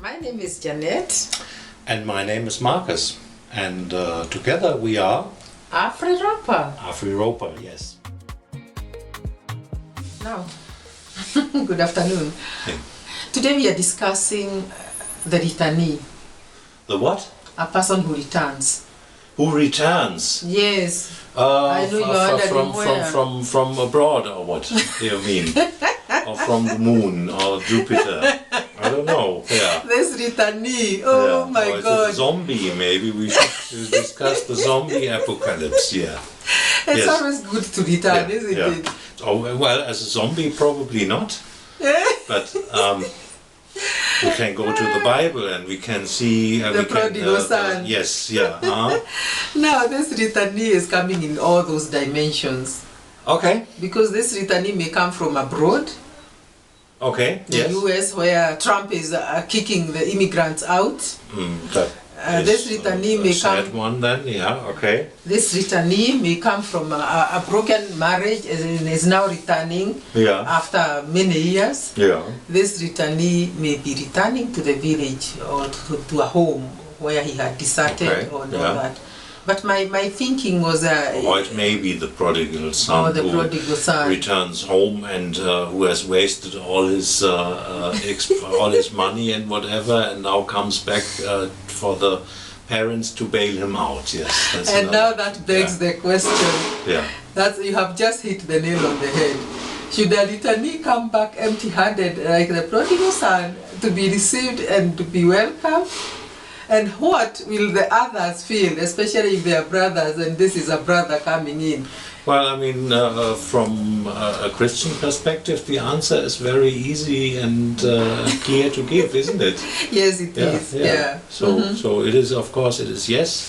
My name is Janet. And my name is Marcus. And together we are AfriRopa. AfriRopa, yes. Now, good afternoon. Hey. Today we are discussing the returnee, The what? a person who returns. Who returns? Yes. I know you are wondering where. From abroad, or what do you mean? Or from the moon or Jupiter? I don't know. Yeah. This returnee, oh Yeah. my Or is it God. a zombie, maybe we should discuss the zombie apocalypse. Yeah. It's Yes. always good to return, isn't yeah. it? Oh well, as a zombie, probably not. But we can go to the Bible and we can see The Prodigal Son. Yes, yeah. Now this returnee is coming in all those dimensions. Okay. Because this returnee may come from abroad, Okay. the Yes. US, where Trump is kicking the immigrants out. This returnee may sad come. one then. Yeah. Okay. This returnee may come from a broken marriage and is now returning Yeah. after many years. Yeah. This returnee may be returning to the village or to a home where he had deserted Okay, or all yeah. that. But my thinking was Or it may be the prodigal son Oh, the who prodigal son. returns home and who has wasted all his all his money and whatever, and now comes back for the parents to bail him out. Yes. That's and another- now that begs the question. Yeah. That you have just hit the nail on the head. Should the returnee come back empty-handed like the prodigal son to be received and to be welcomed? And what will the others feel, especially if they are brothers and this is a brother coming in? Well, I mean, from a Christian perspective, the answer is very easy and clear to give, isn't it? Yes, it is. Yeah. So it is, of course, it is yes,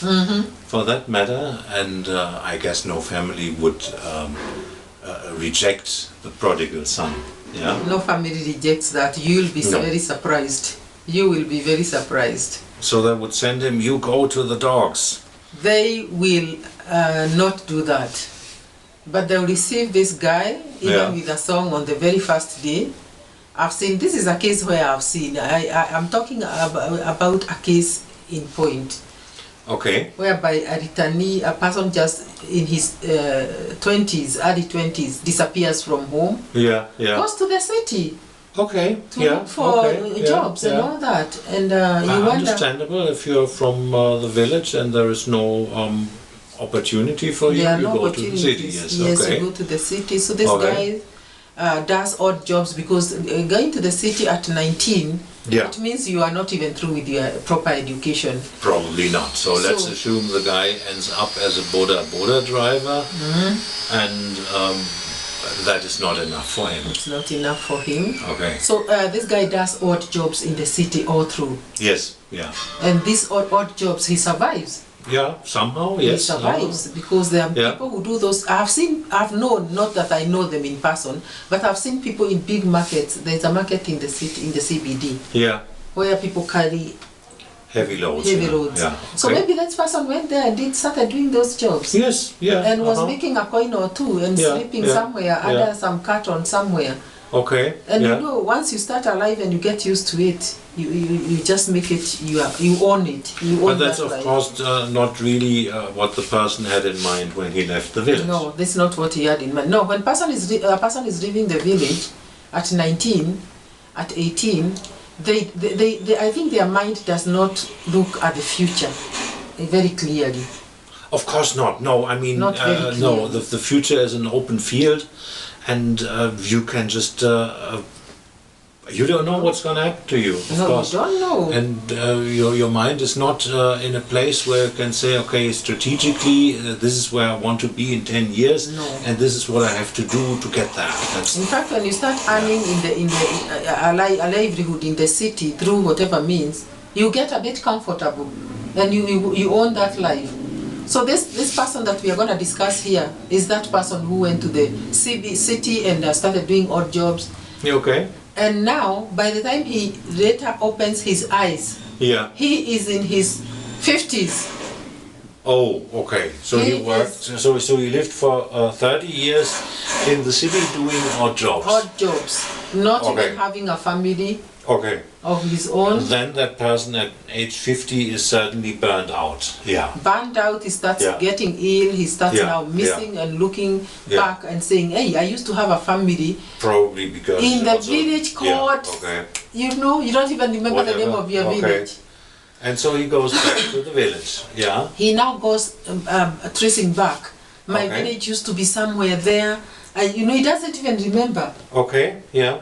for that matter, and I guess no family would reject the prodigal son. Yeah. No family rejects that. You'll be No. very surprised. You will be very surprised. So they would send him, you go to the dogs. They will not do that. But they'll receive this guy, even Yeah. with a song on the very first day. I've seen, this is a case where I've seen, I'm talking about a case in point, Okay. whereby a returnee, a person just in his 20s, early 20s, disappears from home, Yeah, yeah. goes to the city Okay. to yeah. look for okay, jobs and all that. And you wonder, Understandable if you're from the village and there is no opportunity for you, there are you no go to the city. opportunities. Yes, okay. You go to the city. So this Okay. guy does odd jobs because going to the city at 19, Yeah. it means you are not even through with your proper education. Probably not. So let's So- assume the guy ends up as a boda driver, and that is not enough for him. It's not enough for him. Okay. So this guy does odd jobs in the city all through. Yes. Yeah. And these odd jobs, he survives. Yeah. Somehow. He Yes. survives because there are Yeah. people who do those. I've known, not that I know them in person, but I've seen people in big markets. There's a market in the city, in the CBD, Yeah. where people carry Heavy loads. heavy yeah. loads. Yeah. So okay. maybe that person went there and started doing those jobs. Yes. Yeah. And was uh-huh. making a coin or two and Yeah, sleeping yeah, somewhere under some carton somewhere. Okay. And yeah. you know, once you start alive and you get used to it, you just make it. You own it. You own But that's that of life. course not really what the person had in mind when he left the village. No, that's not what he had in mind. No, when a person is leaving the village at 19, at 18, they I think their mind does not look at the future very clearly. Of course not. No, I mean, Not very no. clear. The future is an open field, and you can just you don't know what's going to happen to you. Of No, course. you don't know. And your mind is not in a place where you can say, okay, strategically, this is where I want to be in 10 years, No. and this is what I have to do to get there. That's In fact, when you start earning in the a livelihood in the city through whatever means, you get a bit comfortable, and you own that life. So this person that we are going to discuss here is that person who went to the city and started doing odd jobs. okay. And now, by the time he later opens his eyes, Yeah. he is in his 50s. Oh, okay. So he worked. So he lived for 30 years in the city doing odd jobs. Odd jobs, not Okay. even having a family Okay. of his own. Then that person at age 50 is certainly burned out. Yeah. Burned out, he starts Yeah. getting ill, he starts Yeah, now missing and looking Yeah. back and saying, hey, I used to have a family Probably because in the also- village Yeah, court. okay. You know, you don't even remember the name Whatever. of your Okay. village. And so he goes back to the village. Yeah. He now goes tracing back. My Okay. village used to be somewhere there. You know, he doesn't even remember. Okay. Yeah.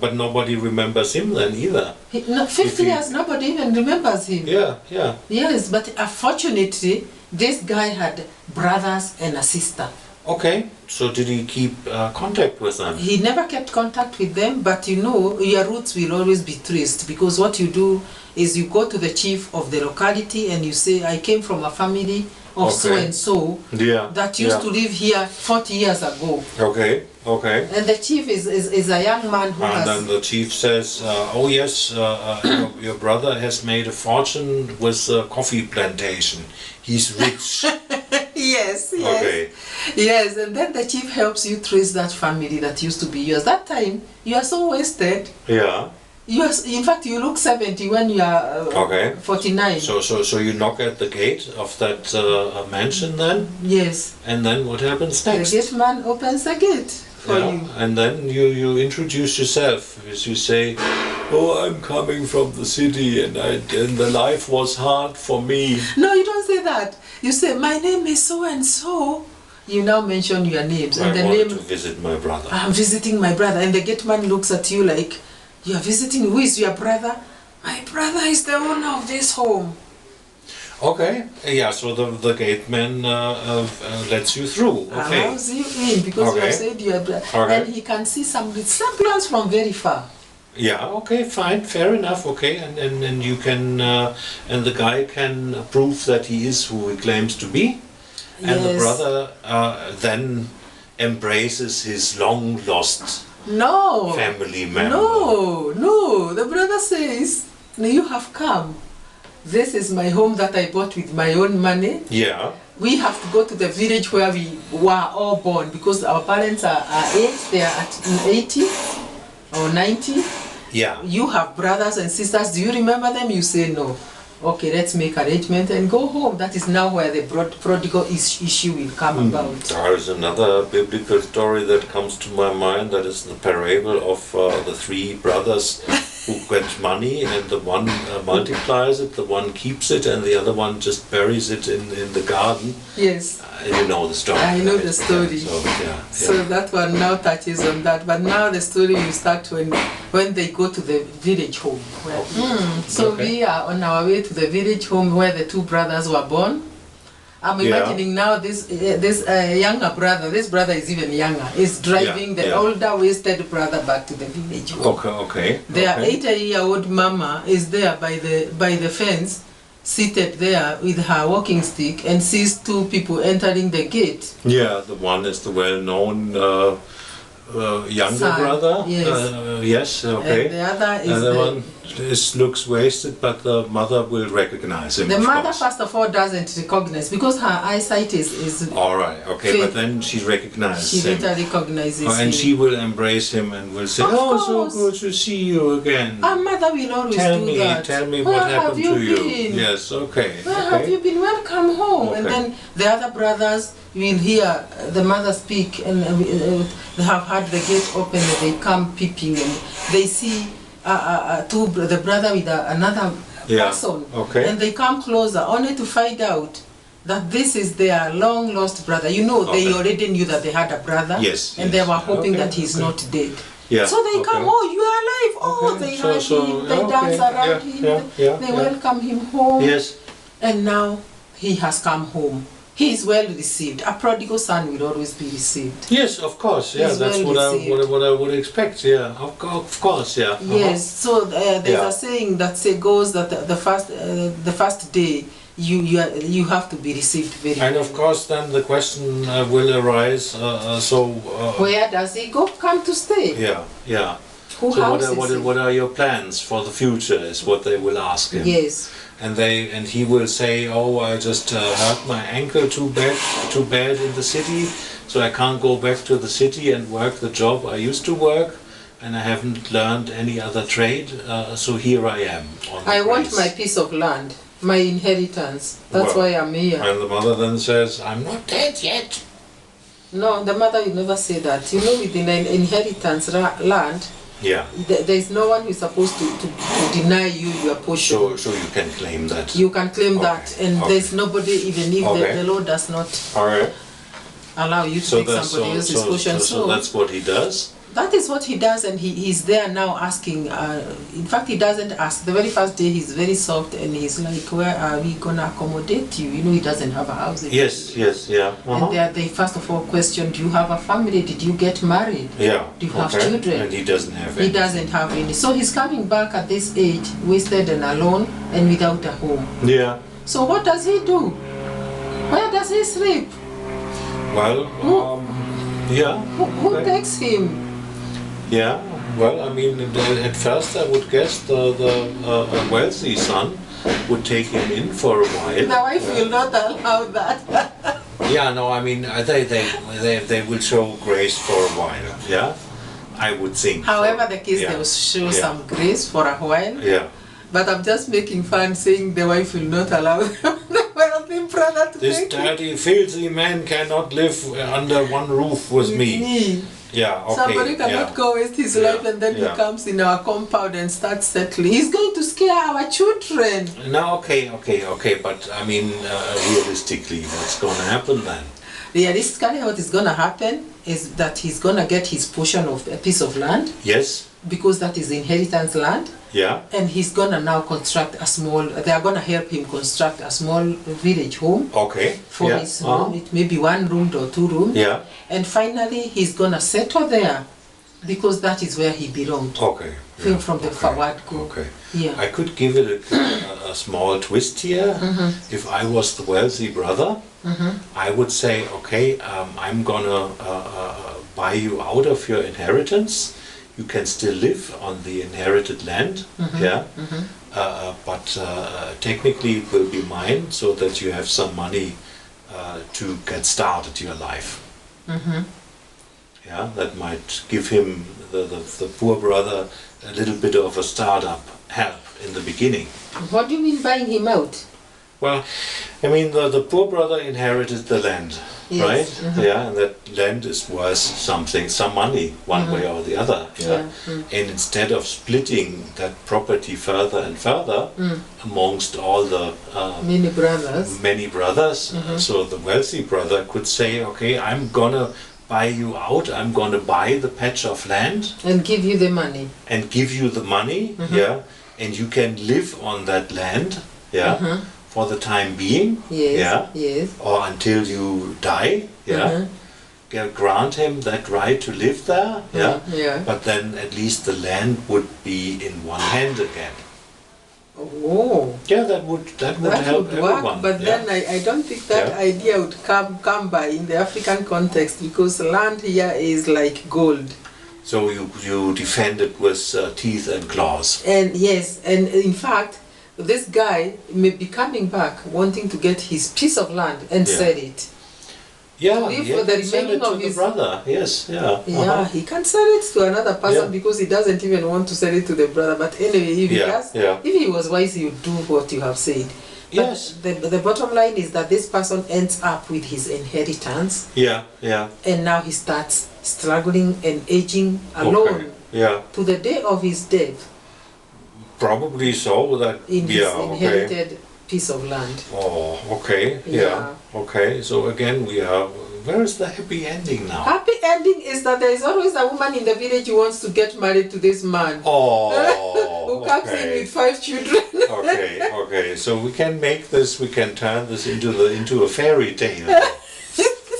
But nobody remembers him then either. 50 years, nobody even remembers him. Yeah. Yeah. Yes, but unfortunately, this guy had brothers and a sister. Okay. So did he keep contact with them? He never kept contact with them, but you know, your roots will always be traced, because what you do is you go to the chief of the locality and you say, I came from a family of so and so Yeah. that used to live here 40 years ago. Okay. Okay. And the chief is a young man who And has... then the chief says, oh yes, your brother has made a fortune with a coffee plantation. He's rich. Yes, yes. Okay. Yes, and then the chief helps you trace that family that used to be yours. That time, you are so wasted. Yeah. You are, in fact, you look 70 when you are Okay. 49. So you knock at the gate of that mansion then? Yes. And then what happens next? The gate man opens the gate for you. And then you introduce yourself. As you say, oh, I'm coming from the city and the life was hard for me. No, you don't say that. You say, my name is so and so. You now mention your names. I And the wanted name, to visit my brother. I'm visiting my brother. And the gate man looks at you like, you are visiting, who is your brother? My brother is the owner of this home. Okay, yeah, so the gate man lets you through. Okay. Allows you in because you have said you are brother. Okay. And he can see some resemblance from very far. Yeah, okay, fine, fair enough, okay, and you can, and the guy can prove that he is who he claims to be, and the Yes. brother then embraces his long lost No. family member. No. The brother says, you have come. This is my home that I bought with my own money. Yeah. We have to go to the village where we were all born because our parents are aged. They are at 80 or 90. Yeah. You have brothers and sisters. Do you remember them? You say no. Okay, let's make arrangement and go home. That is now where the prodigal issue will come about. There is another biblical story that comes to my mind. That is the parable of the three brothers who get money, and the one multiplies it, the one keeps it, and the other one just buries it in the garden. Yes. You know the story. I know right? the story. Yeah, So that one now touches on that, but now the story will start when they go to the village home. So Okay. we are on our way to the village home where the two brothers were born. I'm imagining now this younger brother, this brother is even younger, is driving the older wasted brother back to the village home. Okay. Their 80-year-old mama is there by the fence, seated there with her walking stick, and sees two people entering the gate. Yeah, the one is the well-known younger Son, brother. yes. Yes. Okay. And the other is the one looks wasted, but the mother will recognize him. the of mother, course. first of all, doesn't recognize because her eyesight is All right. Okay, but then she recognizes she him. later recognizes Oh, and him. she will embrace him and will say, Of "Oh, so course. good to see you again. Our mother will always Tell do me, that. tell me Where what happened have to you." been? Yes. Okay. Where have you been? Welcome home. And Okay. then the other brothers will hear the mother speak, and they have had the gate open, and they come peeping, and they see the brother with another person, Okay. and they come closer only to find out that this is their long lost brother. You know, they already knew that they had a brother, Yes, and yes. they were hoping Okay, that he's okay. not dead. Yeah. So they come, okay. oh, you are alive. Oh, Okay, they so- hug so, him, they okay, dance around yeah, him, yeah, they yeah. welcome him home. Yes. And now he has come home. He is well received. A prodigal son will always be received. Yes, of course. Yeah, He's that's well received. what I would expect. Yeah, of course. Yeah. Yes. So there's Yeah. a saying that goes that the first day you have to be received very And well. of course, then the question will arise. Where does he go? Come to stay. Yeah. Who So houses him? what are your plans for the future is what they will ask him. Yes. And he will say, oh, I just hurt my ankle too bad in the city, so I can't go back to the city and work the job I used to work, and I haven't learned any other trade, so here I am. I want my piece of land, my inheritance. That's why I'm here. And the mother then says, I'm not dead yet. No, the mother will never say that. You know, with the inheritance land, Yeah. there is no one who is supposed to deny you your portion. So you can claim that. You can claim that, and Okay. there's nobody, even if the Lord does not Alright. allow you to take somebody else's portion. So that's what he does? That is what he does, and he's there now asking. In fact, he doesn't ask. The very first day, he's very soft, and he's like, where are we going to accommodate you? You know, he doesn't have a house. Yes, yeah. And they first of all question, do you have a family? Did you get married? Yeah. Do you have children? And he doesn't have any. He doesn't have any. So he's coming back at this age, wasted and alone, and without a home. Yeah. So what does he do? Where does he sleep? Well, yeah. Who takes him? Yeah, well, I mean, at first I would guess the wealthy son would take him in for a while. The wife will not allow that. Yeah, no, I mean, they will show grace for a while, yeah? I would think. However, the kids, Yeah. they will show some grace for a while. Yeah. But I'm just making fun saying the wife will not allow the wealthy brother to This take him. dirty, filthy man cannot live under one roof with me. Yeah, okay. Somebody cannot go waste his life and then he comes in our compound and starts settling. He's going to scare our children. No, okay, but I mean, realistically, what's going to happen then? Realistically, what is going to happen is that he's going to get his portion of a piece of land. Yes. Because that is inheritance land. Yeah. And he's going to now construct a small, they are going to help him construct a small village home. Okay. For his home. It may be 1 room or 2 rooms. Yeah. And finally, he's going to settle there because that is where he belonged. Okay. From the forward go. Okay. Yeah. I could give it a small twist here. If I was the wealthy brother, I would say, okay, I'm gonna buy you out of your inheritance. You can still live on the inherited land, but technically it will be mine, so that you have some money to get started your life. Yeah, that might give him, the poor brother, a little bit of a startup help in the beginning. What do you mean buying him out? Well, I mean, the poor brother inherited the land, right? Yeah, and that land is worth something, some money, one way or the other. Yeah. And instead of splitting that property further and further amongst all the many brothers, so the wealthy brother could say, okay, I'm gonna buy you out, I'm gonna buy the patch of land and give you the money. And give you the money, yeah, and you can live on that land, yeah. For the time being, or until you die, grant him that right to live there, but then at least the land would be in one hand again. Oh, yeah, that would help everyone. But then I don't think that idea would come by in the African context, because land here is like gold. So you defend it with teeth and claws. And yes, and in fact, this guy may be coming back wanting to get his piece of land and sell it. Yeah, for the remaining of his brother. Yes, yeah. Yeah, he can sell it to another person because he doesn't even want to sell it to the brother. But anyway, if he does, if he was wise, he would do what you have said. Yes. But the bottom line is that this person ends up with his inheritance. Yeah. And now he starts struggling and aging alone. To the day of his death. Probably so. That in his inherited piece of land. Oh, okay. Yeah. Okay. So again, where is the happy ending now? Happy ending is that there is always a woman in the village who wants to get married to this man. Oh, who comes in with 5 children. Okay. So we can make this. We can turn this into a fairy tale.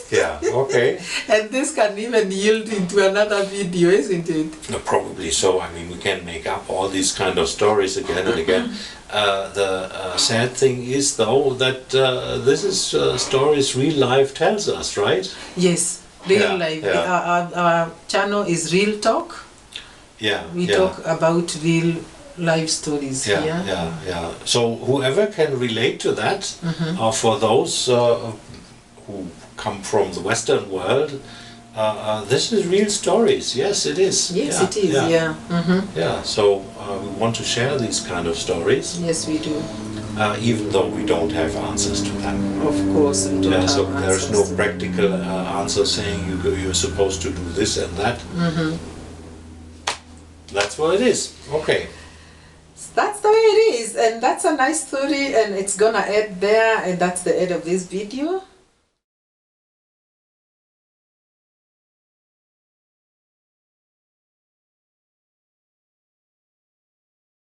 Yeah, okay. And this can even yield into another video, isn't it? No, probably so. I mean, we can make up all these kind of stories again and again. The sad thing is, though, that this is stories real life tells us, right? Yes, real life. Our channel is Real Talk. Yeah. We yeah. talk about real life stories Yeah, here. yeah. So whoever can relate to that, for those who come from the Western world, this is real stories. Yes, it is. Yes, Yeah, it is, yeah. Yeah, so we want to share these kind of stories, Yes, we do. even though we don't have answers to them. Of course, we don't Yeah, have so answers. there's no to them. practical answer saying you're supposed to do this and that. That's what it is. Okay. That's the way it is, and that's a nice story, and it's gonna end there, and that's the end of this video.